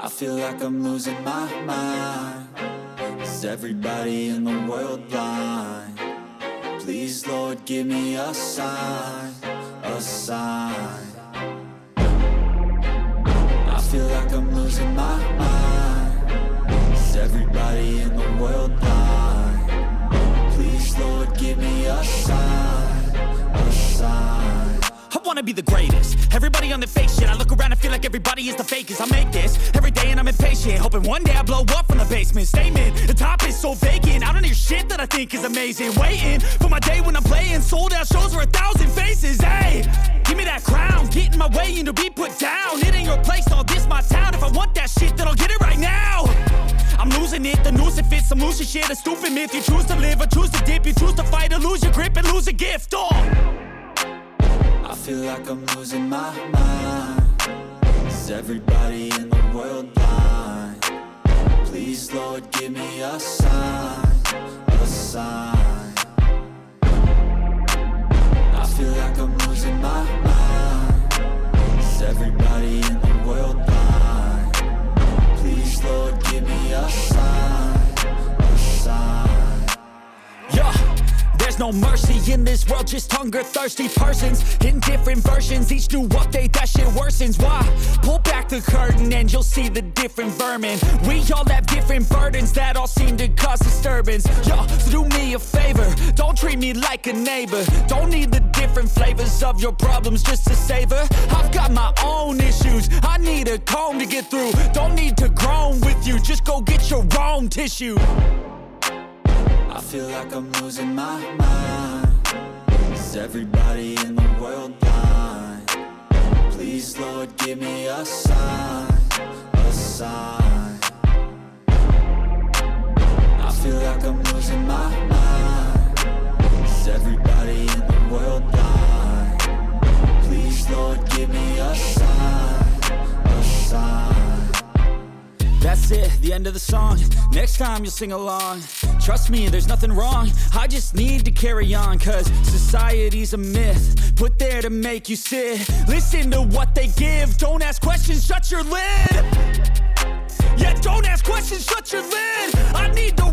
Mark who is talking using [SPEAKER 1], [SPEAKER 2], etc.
[SPEAKER 1] I feel like I'm losing my mind. Is everybody in the world blind? Please, Lord, give me a sign, a sign. I feel like I'm losing my mind. Is everybody in the world blind? Please, Lord, give me a sign, a sign.
[SPEAKER 2] I wanna be the greatest. Everybody on the fake shit. I look around and feel like everybody is the fakest. I make this every day and I'm impatient, hoping one day I blow up from the basement. Statement, the top is so vacant. I don't hear shit that I think is amazing. Waiting for my day when I'm playing sold out shows for 1,000 faces. Hey, give me that crown, get in my way and to be put down. It ain't your place, all this my town. If I want that shit, then I'll get it right now. I'm losing it, the noose it fits. I'm losing shit, a stupid myth. You choose to live or choose to dip. You choose to fight or lose your grip and lose a gift.
[SPEAKER 1] I feel like I'm losing my mind. Is everybody in the world blind? Please, Lord, give me a sign, a sign. I feel like I'm losing my mind. Is everybody in the world blind? Please, Lord, give me a sign, a sign.
[SPEAKER 2] Yeah. There's no mercy in this world, just hunger-thirsty persons in different versions. Each new update, that shit worsens. Why? Pull back the curtain and you'll see the different vermin. We all have different burdens that all seem to cause disturbance. Yo, so do me a favor, don't treat me like a neighbor. Don't need the different flavors of your problems just to savor. I've got my own issues, I need a comb to get through. Don't need to groan with you, just go get your own tissue.
[SPEAKER 1] I feel like I'm losing my mind. Is everybody in the world blind? Please, Lord, give me a sign, a sign. I feel like I'm losing my mind. Is everybody in the world blind? Please, Lord, give me a sign, a sign.
[SPEAKER 2] That's it, the end of the song. Next time you'll sing along. Trust me, there's nothing wrong. I just need to carry on, cause society's a myth put there to make you sit. Listen to what they give. Don't ask questions, shut your lid. Yeah, don't ask questions, shut your lid. I need to